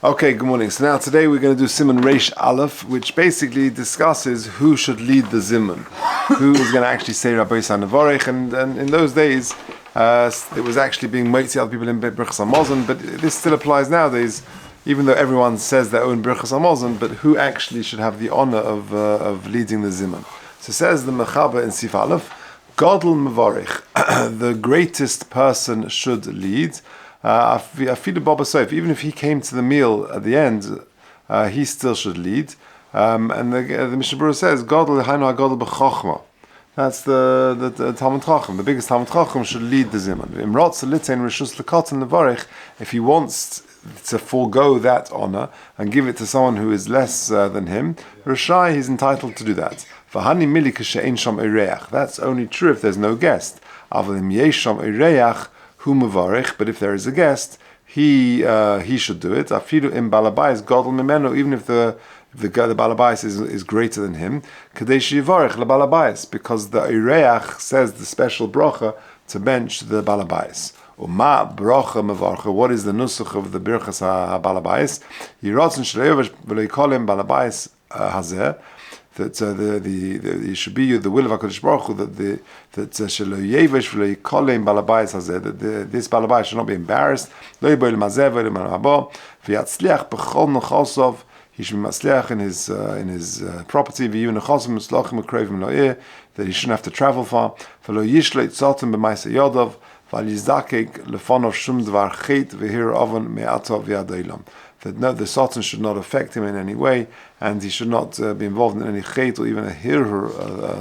Okay, good morning. So now today we're going to do Zimun Reish Aleph, which basically discusses who should lead the Zimun, who is going to actually say Rabbi Orach, and in those days it was actually being moitzi other people in Birchas Hamazon, but this still applies nowadays, even though everyone says their own Birchas Hamazon, but who actually should have the honor of leading the Zimun. So says the Mechaber in Sif Aleph, Gadol Mevarich, the greatest person should lead. Afilu Baba Sof, even if he came to the meal at the end, he still should lead. And the Mishnah Berurah says, Gadol Hainu HaGadol B'Chochma. That's the Talmud Chacham. The biggest Talmud Chacham should lead the Zimun. If he wants to forego that honor and give it to someone who is less than him, Rashai, he's entitled to do that. That's only true if there's no guest. But if there is a guest, he should do it. Afilu im balabais gadol mimenu, even if the balabais is greater than him. Kadesh yivarech lebalabais, because the Orach says the special bracha to bench the balabais. Uma bracha mevarcha. What is the nusach of the birchas balabais? Yiratzon shleivash v'leikolim balabais hazeh. That it should be the will of HaKadosh Baruch Hu that shelo yevesh v'lo yikolim balabais hazeh, that this balabais should not be embarrassed. Lo yiboil mazeh v'lo marabo v'yatzliach b'chol nechosov. He should be matzliach in his property. V'yu nechosov mislachim ukrovim lo'ir, that he shouldn't have to travel far. V'lo yishlo yitzotim b'maiseh yodov v'al yizdakek lefonov shum dvar chet v'hir avon me'ato v'yadoilam. That no, the Satan should not affect him in any way, and he should not be involved in any chait or even a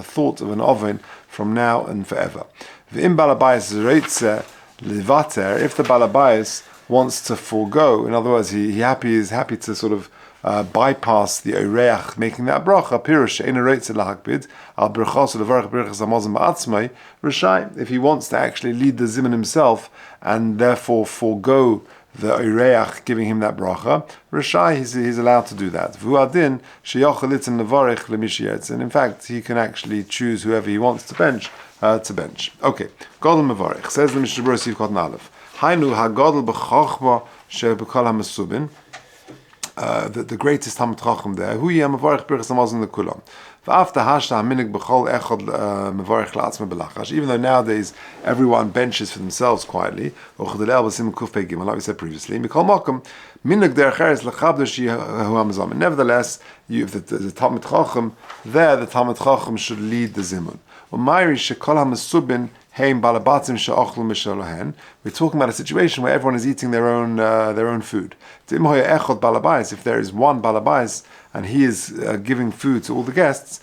thought of an oven from now and forever. V'im balabais reitze levater, if the balabais wants to forego, in other words, he is happy to sort of bypass the Orach, making that bracha, pirush ein reitze lahakbid al berachos levarach berachas hamazon ba'atzmai rishai. If he wants to actually lead the Zimun himself and therefore forego the Orach giving him that bracha, Rashai, he's allowed to do that. V'uadin sheyochel itin levarich lemishiyetz, and in fact he can actually choose whoever he wants to bench. Okay, Gadol mevarich, says the Mishnah Berurah Sif Kotan Aleph. Hainu hagadol b'chochma shebekol hamasubin. The greatest Talmud Chacham there. Hu yeh mevarich birchas hamazon lekulam. Even though nowadays everyone benches for themselves quietly, like we said previously, nevertheless, if the Talmud Chacham there, the Talmud Chacham should lead the Zimun. We're talking about a situation where everyone is eating their own food. If there is one balabais and he is giving food to all the guests,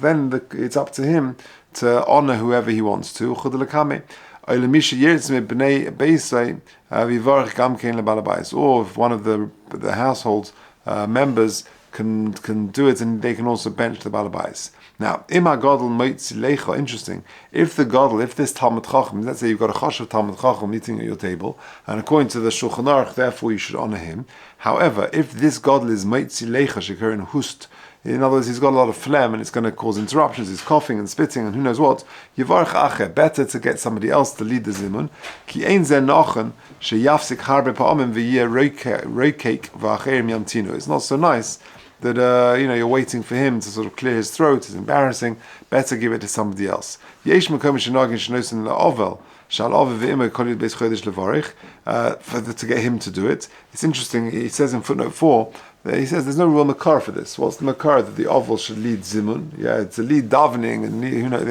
then it's up to him to honor whoever he wants to. Or if one of the household members can do it, and they can also bench the balabais. Now, interesting. If this Talmud Chacham, let's say you've got a chosh of Talmud Chacham eating at your table, and according to the Shulchan Aruch, therefore you should honor him. However, if this Gadol is moitzi leicha shekar in hust, in other words, he's got a lot of phlegm and it's going to cause interruptions, he's coughing and spitting and who knows what, yivarch acher, better to get somebody else to lead the Zimun, ki ein zeh nochen sheyafsik harbe pa'amim v'yeh roikeik v'acherim yamtinu. It's not so nice that you're waiting for him to sort of clear his throat. It's embarrassing. Better give it to somebody else. Yesh makom shenagin shenosin la'ovel shal ovel ve'imah kol yid beis chodesh levarich, to get him to do it. It's interesting. He says in footnote 4 that he says there's no real makar for this. What's the makar that the ovel should lead Zimun? Yeah, it's a lead davening, and who knows?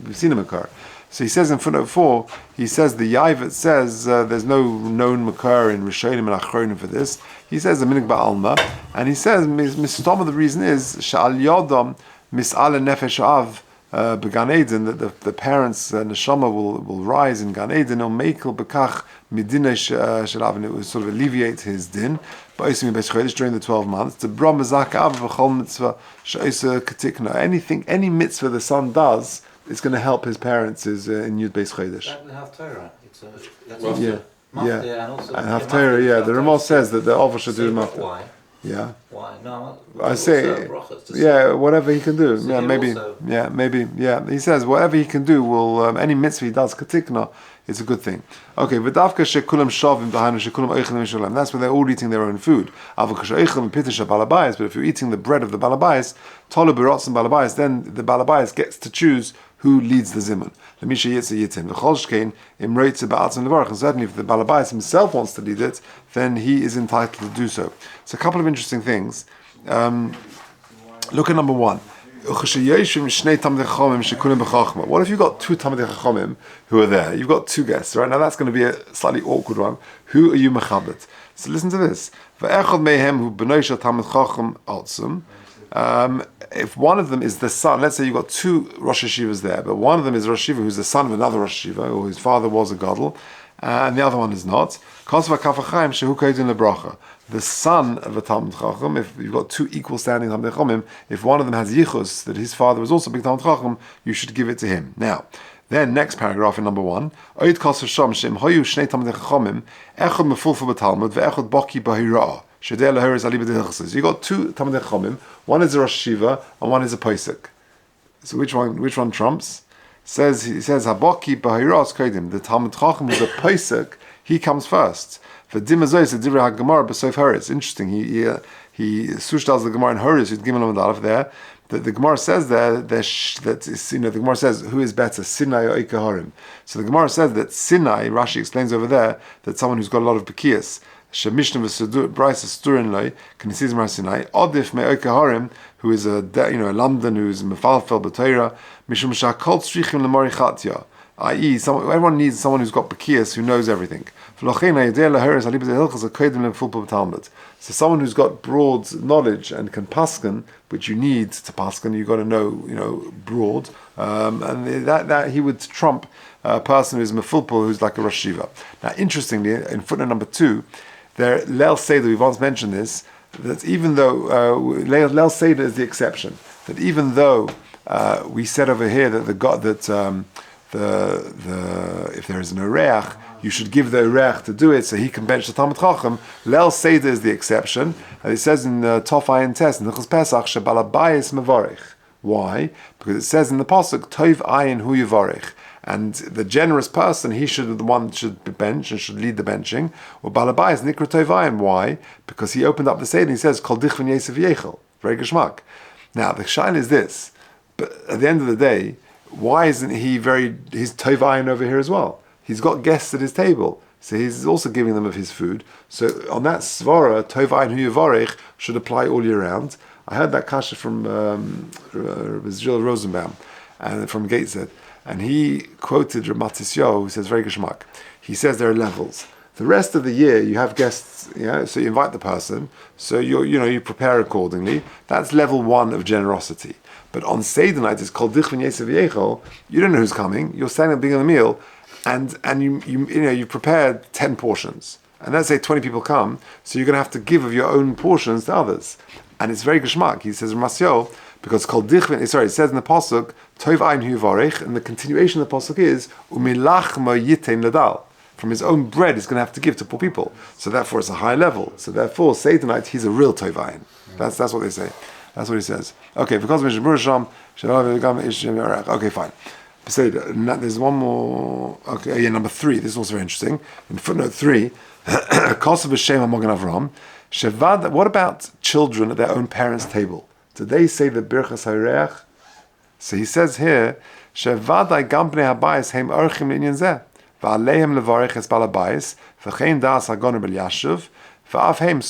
We've seen a makar. So he says in footnote 4, he says the Yaivet says there's no known makar in Rishonim and Achronim for this. He says the minig ba'alma, and he says Mr. the reason is sha'al yodam mis'ala nefesh av began Eden, that the parents neshama will rise in Gan Eden, or mekel bekach midinei shelav, and it will sort of alleviate his din during the 12 months. To bra mazak av v'chol mitzvah she'isa katikna. Any mitzvah the son does, it's going to help his parents is in Yud Beis Chodesh. That we have Torah. And have Torah. Yeah, the Ramah says that the Oval should do the mafta. Why? Yeah. Why? No. I say, whatever he can do. So maybe. Yeah. He says whatever he can do will any mitzvah he does katikna it's a good thing. Okay, v'davka shekulam shavim b'hainu shekulam oichelim mishalam. That's when they're all eating their own food. Avakash oichelim pitish balabais. But if you're eating the bread of the balabais, tolu b'rotzim balabais, then the balabais gets to choose who leads the zimun. Lemisha yitza yitim. L'chol shkein imreitze ba'atzim levarach. And certainly, if the balabais himself wants to lead it, then he is entitled to do so. It's a couple of interesting things. Look at number one. What if you've got two Talmidei Chachamim who are there? You've got two guests, right? Now that's going to be a slightly awkward one. Who are you mechabit? So listen to this. If one of them is the son, let's say you've got two Rosh Hashivas there, but one of them is Rosh Hashiva who's the son of another Rosh Hashiva, or his father was a gadol, and the other one is not. The son of a Talmid Chacham, if you've got two equal standing Talmidei Chachamim, if one of them has yichus, that his father was also a big Talmid Chacham, you should give it to him. Now, then next paragraph in number 1, Oid Kos Hasham Shem Hoyu Shnei Talmidei Chachamim Echad Mefulfa B'Talmud Ve'echad Baki B'Hira'ah Shedei Leheres Ali B'Dechses. You got two Talmidei Chachamim, one is a Rosh Hashiva and one is a Posek. So which one trumps? He says Habaki B'Hira'ah Kodim. The Talmid Chacham who's a Posek, he comes first. For Dimazos, the Divrei HaGemara b'Sof Haris. Interesting. He sushtas the Gemara in Haris. He's given them a there. The Gemara says that the Gemara says who is better, Sinai or Ikaharim. So the Gemara says that Sinai. Rashi explains over there that someone who's got a lot of bekias. Shemishna v'Sudur Bryce Sturin loy can see Mar Sinai. Odif me Ikaharim, who is a London who's mefalfel b'Torah. Mishum shakol tzrichim lemori chatya. I.e., everyone needs someone who's got bekias, who knows everything. So someone who's got broad knowledge and can paskin, which you need to paskin, you've got to know broad, and that he would trump a person who's mefulpul, who's like a Rosh Hashiva. Now, interestingly, in footnote number 2, there Leil Seder, we've once mentioned this, that even though Leil Seder is the exception, that even though we said over here that if there is an Orach, you should give the Orach to do it so he can bench the Talmid Chacham. Leil Seder is the exception. And it says in Tov Ayin Tes, in Hilchos Pesach, Shebalabayis Mevorich. Why? Because it says in the Pasuk, Tov Ayin Hu Yevorich. And the generous person, he should be the one that should be bench and should lead the benching. Or Balabayis Nikra Tov Ayin. Why? Because he opened up the Seder and he says, Kol Dichvin Yosef Yechel. Very geschmack. Now, the shine is this. But at the end of the day, why isn't he his Tov Ayin over here as well? He's got guests at his table, so he's also giving them of his food. So on that svara, Tov Ayin Hu Yevorich should apply all year round. I heard that kasha from Zil Rosenbaum and from Gateshead, and he quoted Ramat Yisrael, who says very geschmack. He says there are levels. The rest of the year you have guests, so you invite the person, so you prepare accordingly. That's level 1 of generosity. But on Seder night, it's called Dichvin Yosef Yechel. You don't know who's coming. You're standing at the beginning of the meal, and you prepared 10 portions. And let's say 20 people come, so you're going to have to give of your own portions to others. And it's very geschmack. He says Ramasyo, because it's called Dichvin. Sorry, it says in the pasuk Tov Ayin Hu Yevorich, and the continuation of the pasuk is Umilachma Yitein Ladal. From his own bread, he's going to have to give to poor people. So therefore, it's a high level. So therefore, Seder night, he's a real Tov Ayin. That's what they say. That's what he says. Okay, because okay, fine. There's one more. Okay, number 3. This is also very interesting. In footnote 3, what about children at their own parents' table? Do they say the Birchas Hareach? So he says here, Shevadai Gampnei Habayis Heim Orchim Linyan Zeh, Va'alehem Levarich Es Balabayis, V'chein Das Hagoner Bel Yashuv, Even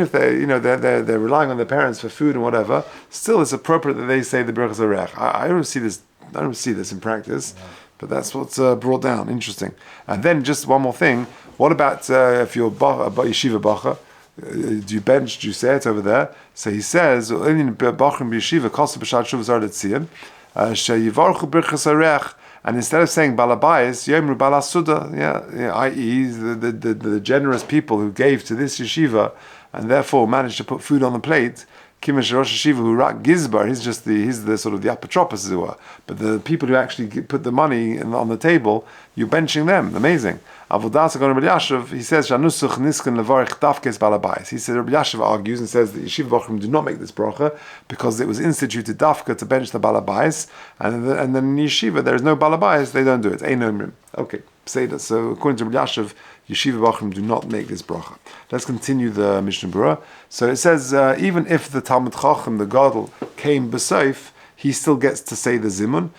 if they're relying on their parents for food and whatever, still it's appropriate that they say the Birchas Orach. I don't see this in practice, but that's what's brought down. Interesting. And then just one more thing. What about if you're yeshiva bacha? Do you bench? Do you say it over there? So he says, and instead of saying balabayis, yomru balasuda, i.e. the generous people who gave to this yeshiva and therefore managed to put food on the plate, Kimesh Rosh Hashiva who rak gizbar, he's the sort of the apotropos, but the people who actually put the money on the table, you're benching them. Amazing. Avodas Rabbi Yashav, he says Shanusuch Niskan Levarich Dafkes Balabais. He says Rabbi Yashav argues and says that Yeshiva Bochum do not make this bracha because it was instituted Dafka to bench the Balabais, and then in Yeshiva there is no Balabais, they don't do it. Ein Omrim. Okay, say that. So according to Rabbi Yashav, Yeshiva Bochum do not make this bracha. Let's continue the Mishnah Berurah. So it says even if the Talmud Chacham, the Gadol, came B'Soif, he still gets to say the Zimun.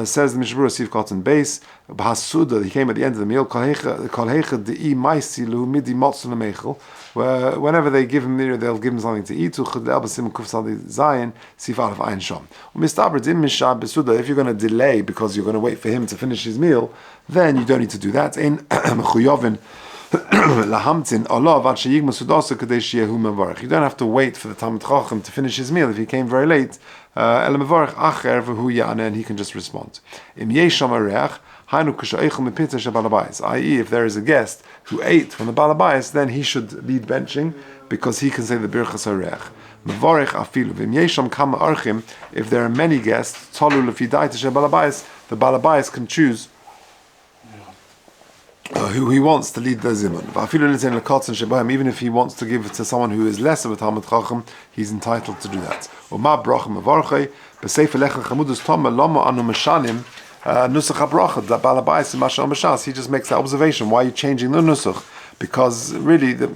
Says the Mishnah Berurah, Sif Cotton Base, Bahasuda, he came at the end of the meal, whenever they give him, they'll give him something to eat. If you're going to delay because you're going to wait for him to finish his meal, then you don't need to do that. You don't have to wait for the Talmud Chacham to finish his meal if he came very late. And he can just respond. I.e., if there is a guest who ate from the balabais, then he should lead benching because he can say the birchas Orach. If there are many guests, the balabais can choose who he wants to lead the Zimun. Even if he wants to give it to someone who is less of a Talmud Chacham, he's entitled to do that. He just makes that observation. Why are you changing the nusach? Because really, the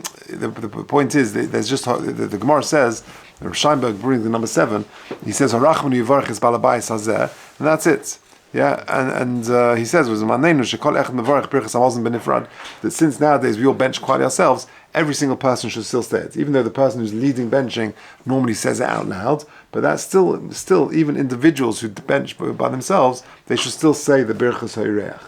point is, there's just the Gemara says, Sheinberg brings the number 7. He says, "Orach is balabais hazeh," and that's it. Yeah, and he says, that since nowadays we all bench quietly ourselves, every single person should still say it. Even though the person who's leading benching normally says it out loud, but that's still even individuals who bench by themselves, they should still say the birchas ha'irech.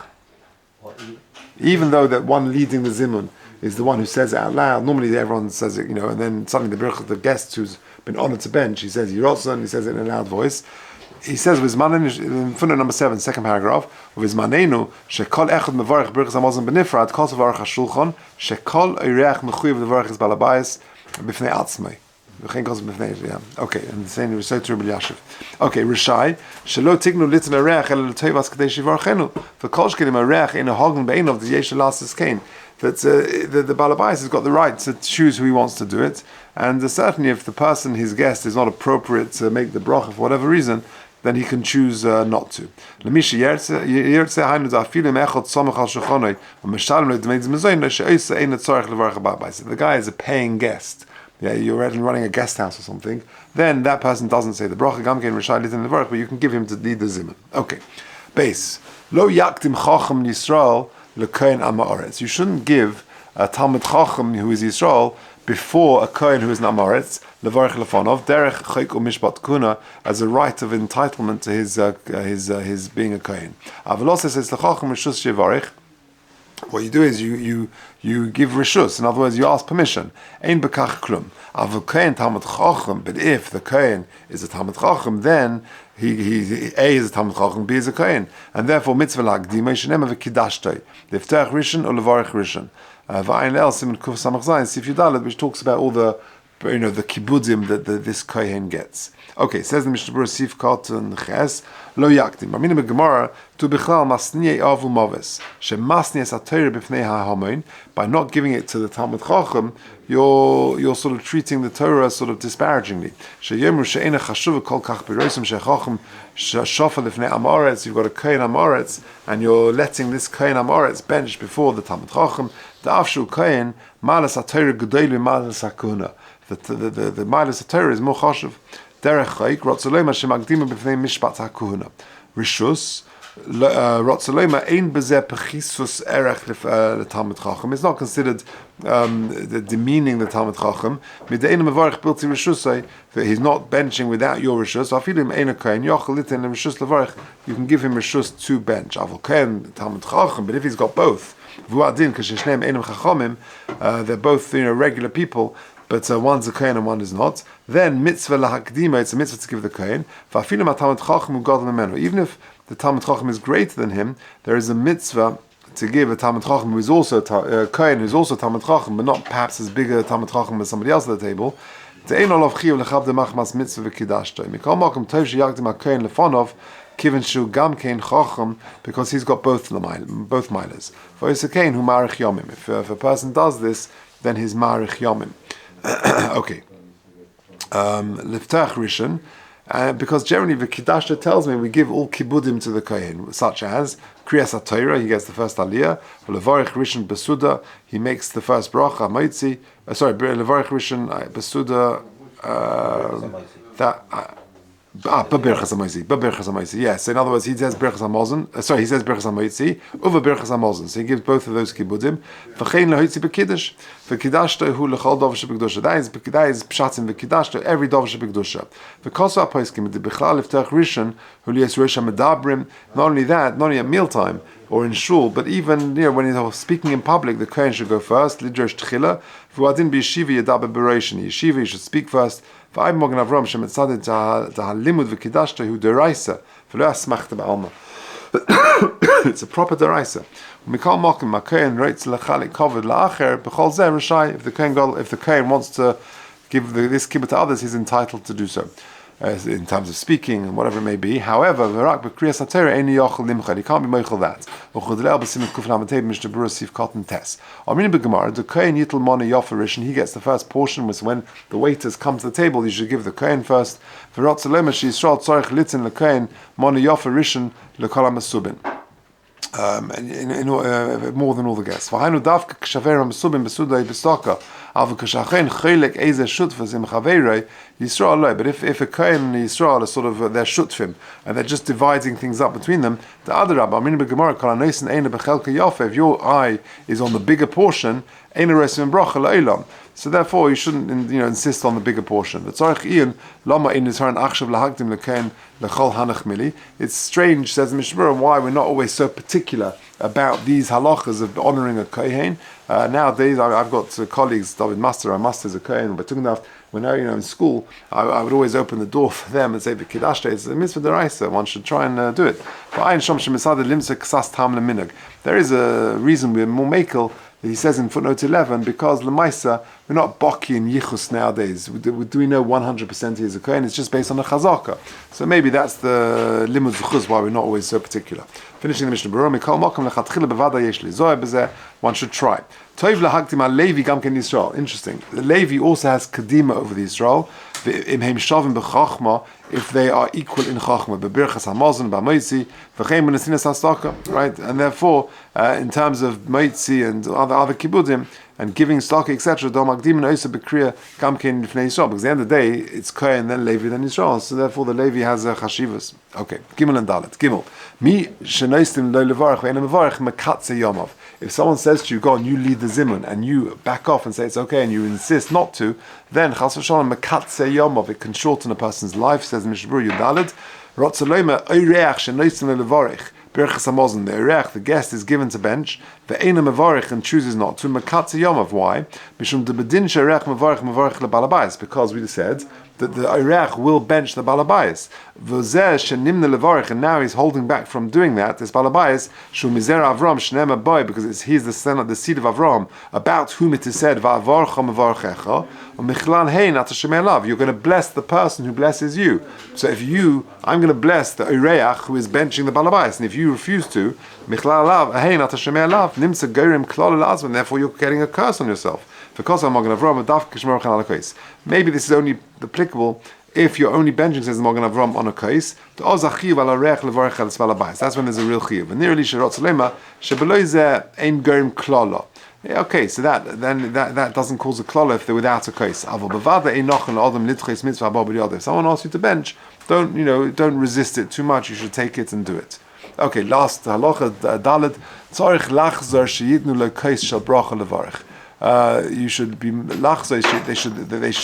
Even though that one leading the zimun is the one who says it out loud, normally everyone says it, and then suddenly the guest who's been honored to bench, he says Yirotson, he says it in a loud voice. He says with in footnote number 7, second paragraph, with Manenu, shekol echad mevarich birchas hamazon benifrad, kol varach hashulchan, shekol oirech mechuyev levarich balabayis b'fnei atzmai. Okay, and the same is so to Rabbi Yashav. Okay, Rishai, shelo tignu litzim erech el l'toivas kadesh yivarchenu. The kol shkelim erech in a hogan bein of the yesh elasis kain. That the balabais has got the right to choose who he wants to do it, and certainly if the person, his guest, is not appropriate to make the bracha for whatever reason, then he can choose not to. The guy is a paying guest. Yeah, you're running a guest house or something. Then that person doesn't say the bracha gamkein rishai litin levarach, but you can give him to lead the zimun. Okay, base lo yaktim chacham Yisrael lekohen amaretz. You shouldn't give a Talmud Chacham who is Yisrael before a Kohen who is an Amaretz, levarich lefonov, derech chayk umishpat kuna, as a right of entitlement to his being a Kohen. Avalos says lechacham rishus shevarich. What you do is you give rishus. In other words, you ask permission. Ein bekach klum. Aval Kohen Talmud Chacham. But if the Kohen is a Talmud Chacham, then he A is a Talmud Chacham, B is a Kohen, and therefore mitzvah lagdima shenem v'kidashtoi leftach rishon or levarich rishon. V'ayin el Zimun kuf samach zayin sif yudalet, which talks about all the the kibudim that this Kohen gets. Okay, says the Mishnah Berurah Sif Cotton Ches Lo Yaktim. Amina Gemara to Bichlal Masniye Avu Moves She Masniye Satayr B'Fnei HaHamoin. By not giving it to the Talmud Chacham, you're sort of treating the Torah sort of disparagingly. She Yemru She'ena Chashuv Kol Kach B'Rosim She Chacham Shofa Lifnei Amoretz. You've got a Kohen Amoretz, and you're letting this Kohen Amoretz bench before the Talmud Chacham. The Afshu Kohen Malas Satayr Gedoli Malas Hakuna. The Malas Torah is more chashuv. Derech chayik rotzolema shemagdima b'fnei mishpat hakuhuna. Rishus rotzolema ein bezeh pechisus erech leTalmud Chacham. It's not considered demeaning the Talmud Chacham. Mideinu mevarich bilti rishusay, that he's not benching without your rishus. Afilim ein kohen yochel litin rishus levarich. You can give him rishus to bench. Avol kohen Talmud Chacham, but if he's got both, vuadin kashishneim einam chachamim, they're both regular people, but one's a Kohen and one is not, then mitzvah lahakdima, it's a mitzvah to give the Kohen. Even if the Talmud Chacham is greater than him, there is a mitzvah to give a Talmud Chacham who is also a Kohen, who is also Talmud Chacham, but not perhaps as big a Talmud Chacham as somebody else at the table, De'ein olav chiyuv lechav de machmas mitzvah v'kidashto. Mikol makom tov sheyakdim hakohen lefonov, kiven shu gam kein chacham, because he's got both milas. For Isakein hu marich yomim. If a person does this, then he's marich yomim. Okay. Liftach rishon. Because generally the Kiddusha tells me we give all kibudim to the kohen, such as Kriyas HaTorah, he gets the first aliyah. Levarich rishon besuda, he makes the first bracha moitzi. Levarich rishon besuda. B'berchas hamoitzi. Yes. So in other words, he says berchas hamazon. He says berchas hamoitzi over berchas hamazon. So he gives both of those kibudim. V'chein lehoitzi b'kiddush. V'kiddashto hu lechol davar shebekdusha. That is pshatim v'kiddashto every davar shebekdusha. V'koso apoiskim b'chlal liftach rishon hu liyes rosh hamedabrim. Not only that, not only at mealtime or in shul, but even when he's speaking in public, the kohen should go first. Lidrosh tchila. V'adin b'yeshiva yadaber b'roshini. Yeshiva, you should speak first. It's a proper deraisa. If the kohen wants to give this kibbutz to others, he's entitled to do so. In terms of speaking and whatever it may be. However, he can't be meichel that. The kohen yitel mona yofarish, and he gets the first portion. Was when the waiters come to the table, you should give the kohen first. More than all the guests. But if a kohen and Yisrael are sort of they're shutfim and they're just dividing things up between them, the other Rabbi, if your eye is on the bigger portion, so therefore you shouldn't insist on the bigger portion. It's strange, says Mishmur, why we're not always so particular about these halachas of honouring a kohen. Nowadays, I've got colleagues, David Master, our master is a kohen, but when they're in school, I would always open the door for them and say, the Kiddashta is a mitzvah deraisa, one should try and do it. There is a reason we're more makel. He says in footnote 11, because Lemaisa, we're not Baki and Yichus nowadays. Do we know 100% he is a Kohen? It's just based on the Chazaka. So maybe that's the limud zuchuz why we're not always so particular. Finishing the Mishnah Berurah, one should try. Interesting. The Levi also has Kadima over the Israel. If they are equal in Chachma, right? And therefore, in terms of Moitzi and other kibudim and giving stock, etc., because at the end of the day, it's Kohen, then Levi, then Israel. So therefore, the Levi has a chashivas. Okay, Gimel and Dalet. Gimel. If someone says to you, go on, you lead the Zimun, and you back off and say it's okay, and you insist not to, then Chas v'Shalom mekatze yomov, it can shorten a person's life, says Mishbur Yudalid. Rotzaloma Orach shenoisim levarich. The Orach, the guest, is given to bench. The Eina Mevarich and chooses not to. Mekatze yomov. Why? Mishum de bedin she'Orach mevarich lebalabais. Because we said that the Orach will bench the balabais. V'zeh shenimne levarich, and now he's holding back from doing that. This balabais shu mizer Avram shnema boy, because he's the son of the seed of Avram, about whom it is said va'avarcha mevarchecha u'michlan hein ata shemei lav. You're going to bless the person who blesses you. So if I'm going to bless the Orach who is benching the balabais, and if you refuse to, michlan lav hein ata shemei lav nimsa gorim klal elazman. Therefore, you're getting a curse on yourself. Maybe this is only applicable if you're only benching, says the Magen Avram, on a case. That's when there's a real chiyuv. Okay, so that doesn't cause a klala if they're without a case. If someone asks you to bench, don't resist it too much. You should take it and do it. Okay, last halacha daled tzarich lachzor sheyitnu lekais shel bracha levarich. You should be lachza.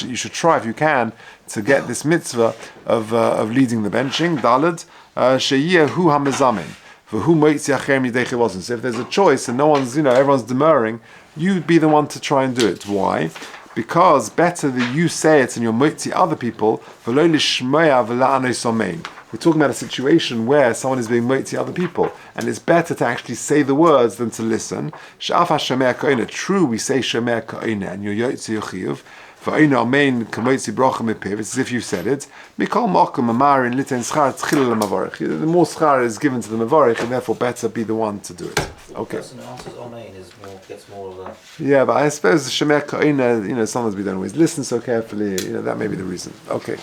You should try if you can to get this mitzvah of leading the benching. Daled sheyeh hu hamezamin for who moitzi achem yidei wasn't. So if there's a choice and no one's everyone's demurring, you be the one to try and do it. Why? Because better that you say it and you're moitzi other people. V'lo lishmoya v'la'anei somein. We're talking about a situation where someone is being moitzi other people, and it's better to actually say the words than to listen. True, we say shemei ka'ina, and you're yotzi yochiyuv. V'ayna amen k'moitzi bracha mepiv. It's as if you said it. Mikol makom amar in liten schar tchil l'mavarich. The more schar is given to the mavarich, and therefore better be the one to do it. Okay. The person who answers amen gets more of a... Yeah, but I suppose shemer ka'ina, sometimes we don't always listen so carefully. That may be the reason. Okay.